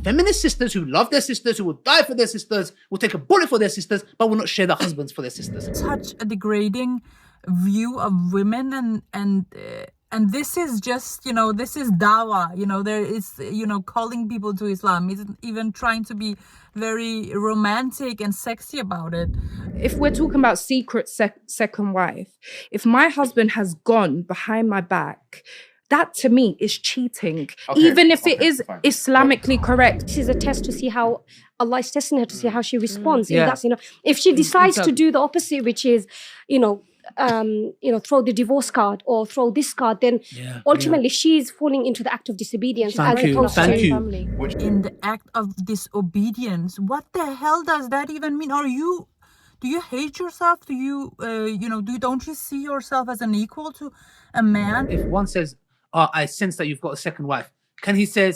feminist sisters who love their sisters, who will die for their sisters, will take a bullet for their sisters, but will not share their husbands for their sisters. Such a degrading view of women, and this is just, this is dawah, there is, calling people to Islam, isn't even trying to be very romantic and sexy about it. If we're talking about secret second wife, if my husband has gone behind my back, that to me is cheating, even if it is fine. Islamically correct. This is a test to see how Allah is testing her, to see how she responds. Yeah. That's, if she decides to do the opposite, which is, throw the divorce card or throw this card, then ultimately she's falling into the act of disobedience. Thank you. Family. In the act of disobedience, what the hell does that even mean? Do you hate yourself? Do you, don't you see yourself as an equal to a man? If one says, I sense that you've got a second wife, can he say,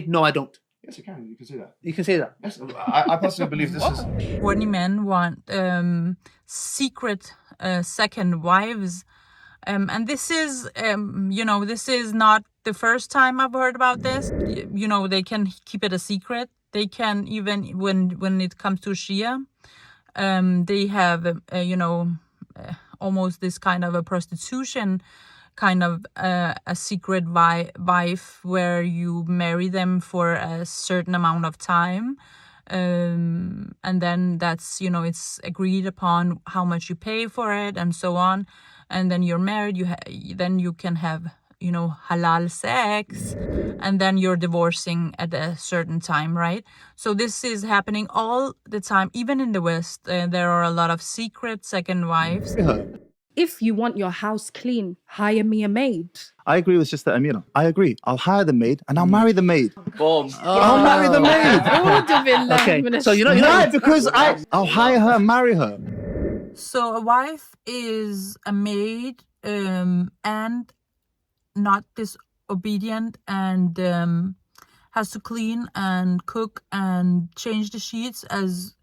no, I don't? Yes, you can. You can say that. You can say that. Yes, I personally believe this is... Many men want secret second wives. And this is, this is not the first time I've heard about this. They can keep it a secret. They can, even when it comes to Shia, they have, almost this kind of a prostitution, kind of a secret wife where you marry them for a certain amount of time. And then that's, it's agreed upon how much you pay for it and so on. And then you're married, then you can have, halal sex, and then you're divorcing at a certain time, right? So this is happening all the time, even in the West. There are a lot of secret second wives. If you want your house clean, hire me a maid. I agree with Sister Amira. I agree. I'll hire the maid and I'll marry the maid. Bombs. I'll marry the maid. Okay. So Right, because I'll hire her and marry her. So a wife is a maid and not disobedient and has to clean and cook and change the sheets, as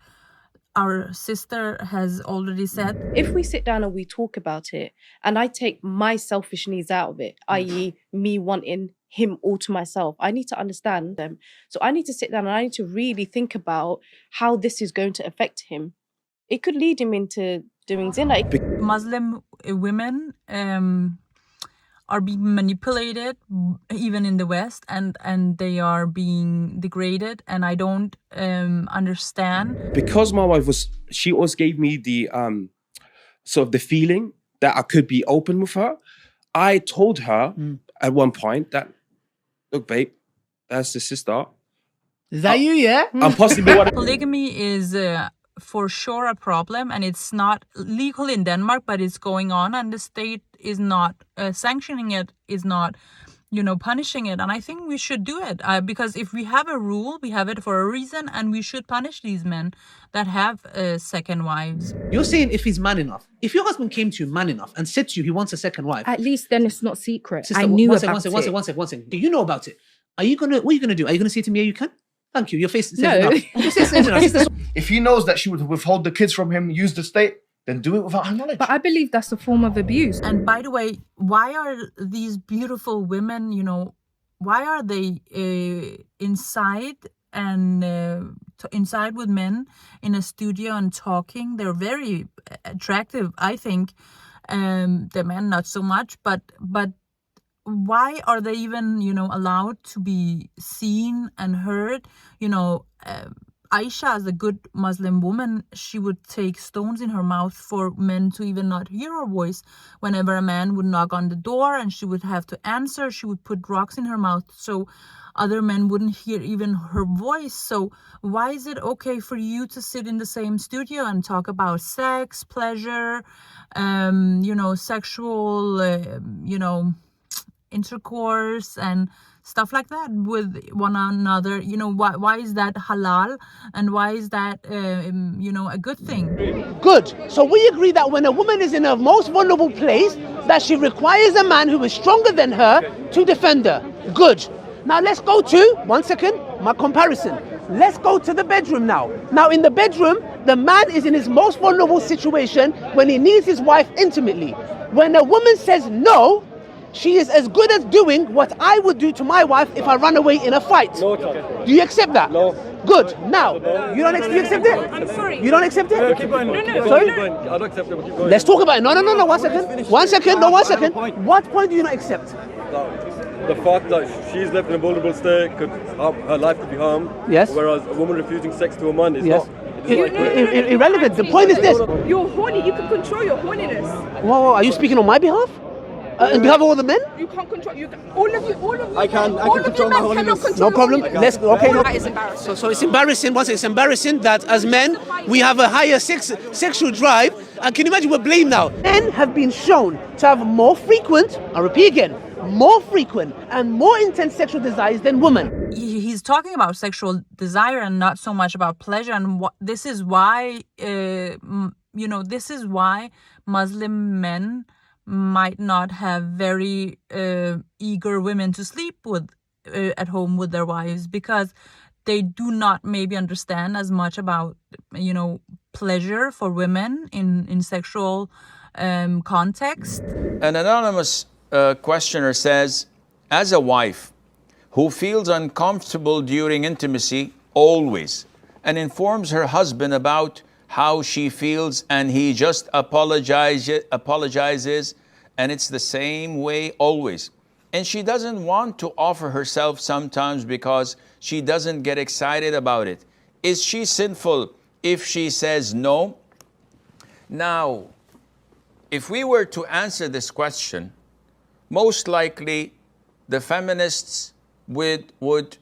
our sister has already said. If we sit down and we talk about it, and I take my selfish needs out of it, i.e. me wanting him all to myself, I need to understand them. So I need to sit down and I need to really think about how this is going to affect him. It could lead him into doing zina. Muslim women are being manipulated, even in the West, and they are being degraded, and I don't understand. Because my wife she always gave me the sort of the feeling that I could be open with her. I told her at one point that, look, babe, that's the sister. Is that you, yeah? I'm possibly what. Polygamy is for sure a problem, and it's not legal in Denmark, but it's going on, and the state is not sanctioning it, is not, punishing it. And I think we should do it because if we have a rule, we have it for a reason, and we should punish these men that have second wives. You're saying if he's man enough. If your husband came to you man enough and said to you he wants a second wife, at least then it's not secret. Sister, I knew one about it. One second. Do you know about it? What are you gonna do? Are you gonna say to me, yeah, you can? Thank you. Your face says no. enough. If he knows that she would withhold the kids from him, use the state, then do it without her knowledge. But I believe that's a form of abuse. And by the way, why are these beautiful women, why are they inside with men in a studio and talking? They're very attractive, I think. The men not so much, but why are they even, allowed to be seen and heard? Aisha, as a good Muslim woman, she would take stones in her mouth for men to even not hear her voice. Whenever a man would knock on the door and she would have to answer, she would put rocks in her mouth so other men wouldn't hear even her voice. So why is it okay for you to sit in the same studio and talk about sex, pleasure, sexual, intercourse and stuff like that with one another? Why is that halal, and why is that a good thing? Good. So we agree that when a woman is in her most vulnerable place, that she requires a man who is stronger than her to defend her. Good. Now let's go to, one second, my comparison. Let's go to the bedroom now. Now in the bedroom, the man is in his most vulnerable situation when he needs his wife intimately. When a woman says no, she is as good as doing what I would do to my wife if I run away in a fight. No. Do you accept that? No. Good. Now, you don't you accept it? I'm sorry. You don't accept it? Keep going. Sorry? Keep going. I don't accept it. Keep going. Let's talk about it. No, 1 second. 1 second. No, 1 second. What point do you not accept? The fact that she's left in a vulnerable state, her life could be harmed. Yes. Whereas a woman refusing sex to a man is Yes. not. It is not Irrelevant. The point is this. You're horny. You can control your horniness. Whoa, are you speaking on my behalf? On behalf of all the men? You can't control. All of you. I can control my horniness. No problem. Let's okay. No. That is embarrassing. So it's embarrassing. Once it's embarrassing that as men we have a higher sexual drive. And can you imagine we're blamed now? Men have been shown to have more frequent. I repeat again, more frequent and more intense sexual desires than women. He's talking about sexual desire and not so much about pleasure, and this is why this is why Muslim men might not have very eager women to sleep with at home with their wives, because they do not maybe understand as much about pleasure for women in sexual context. An anonymous questioner says, as a wife who feels uncomfortable during intimacy always and informs her husband about how she feels and he just apologizes and it's the same way always, and she doesn't want to offer herself sometimes because she doesn't get excited about it, is she sinful if she says no? Now, if we were to answer this question, most likely the feminists would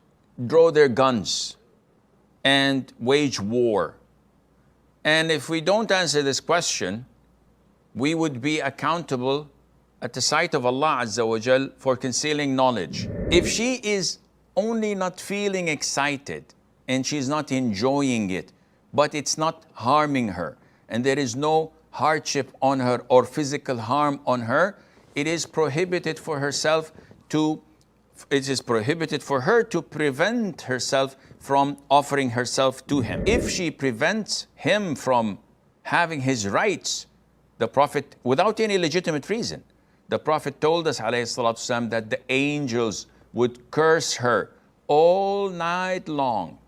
draw their guns and wage war. And if we don't answer this question, we would be accountable at the sight of Allah Azza wa Jal for concealing knowledge. If she is only not feeling excited and she's not enjoying it, but it's not harming her, and there is no hardship on her or physical harm on her, it is prohibited for her to prevent herself from offering herself to him. If she prevents him from having his rights, the Prophet, without any legitimate reason, the Prophet told us, alayhi salatu wasalam, that the angels would curse her all night long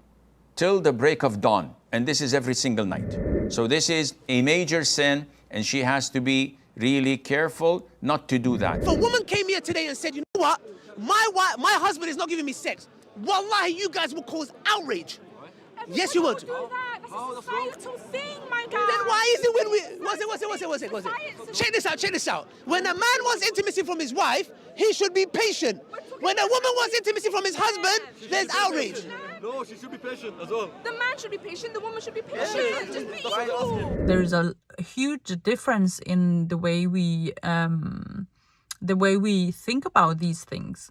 till the break of dawn. And this is every single night. So this is a major sin, and she has to be really careful not to do that. If a woman came here today and said, you know what, my husband is not giving me sex, wallahi, you guys will cause outrage. Yes, you would. That's a societal thing, my guy. Then why is it when we... What's it? Check this out. When a man wants intimacy from his wife, he should be patient. When a woman wants intimacy from his husband, there's outrage. No, she should be patient as well. The man should be patient, the woman should be patient. Just be equal. There's a huge difference in the way we think about these things.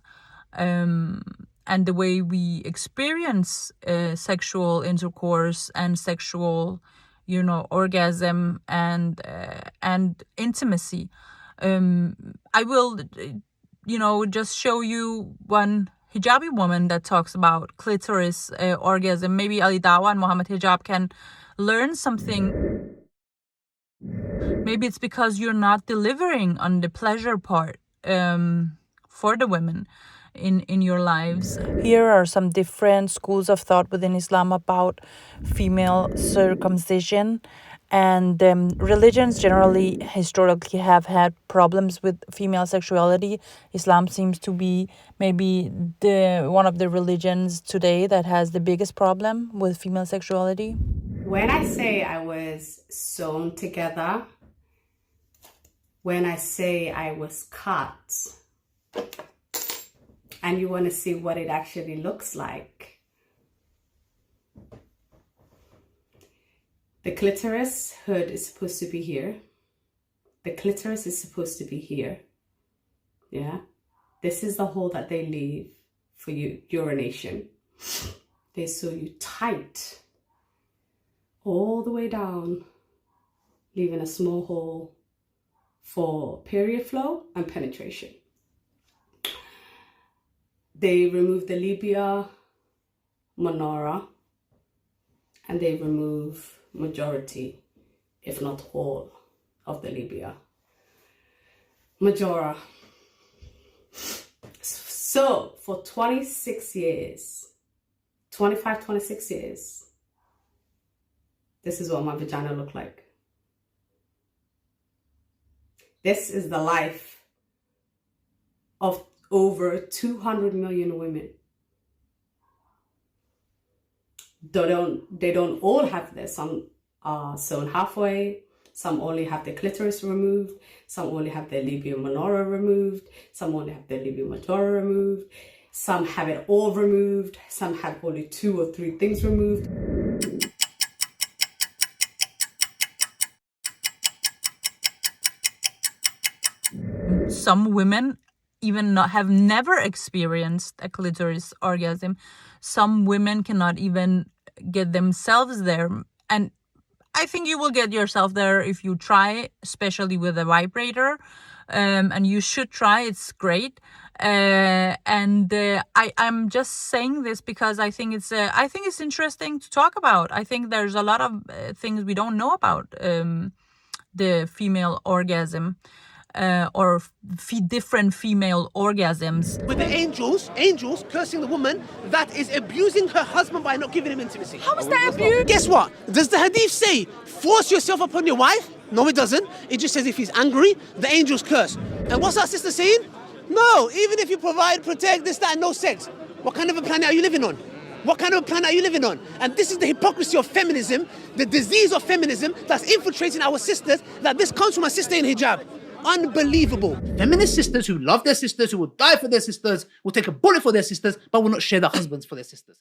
And the way we experience sexual intercourse and sexual, orgasm and intimacy. I will, just show you one hijabi woman that talks about clitoris orgasm. Maybe Dawah and Mohammad Hijab can learn something. Maybe it's because you're not delivering on the pleasure part for the women in your lives. Here are some different schools of thought within Islam about female circumcision, and religions generally historically have had problems with female sexuality. Islam seems to be maybe one of the religions today that has the biggest problem with female sexuality. When I say I was sewn together, when I say I was cut, and you want to see what it actually looks like. The clitoris hood is supposed to be here. The clitoris is supposed to be here. Yeah. This is the hole that they leave for urination. They sew you tight all the way down, leaving a small hole for period flow and penetration. They remove the labia minora, and they remove majority, if not all, of the labia majora. So for 26 years, 25, 26 years, this is what my vagina looked like. This is the life of over 200 million women. They don't all have this. Some are sewn halfway. Some only have the clitoris removed. Some only have their labia minora removed. Some only have their labia majora removed. Some have it all removed. Some have only 2 or 3 things removed. Some women even have never experienced a clitoris orgasm. Some women cannot even get themselves there. And I think you will get yourself there if you try, especially with a vibrator. And you should try, it's great. I'm just saying this because I think it's interesting to talk about. I think there's a lot of things we don't know about the female orgasm. Or different female orgasms. With the angels cursing the woman that is abusing her husband by not giving him intimacy. How is that abuse? Guess what? Does the hadith say, force yourself upon your wife? No, it doesn't. It just says if he's angry, the angels curse. And what's our sister saying? No, even if you provide, protect, this, that, and no sex. What kind of a planet are you living on? What kind of a planet are you living on? And this is the hypocrisy of feminism, the disease of feminism that's infiltrating our sisters, that this comes from a sister in hijab. Unbelievable. Feminist sisters who love their sisters, who will die for their sisters, will take a bullet for their sisters, but will not share their husbands for their sisters.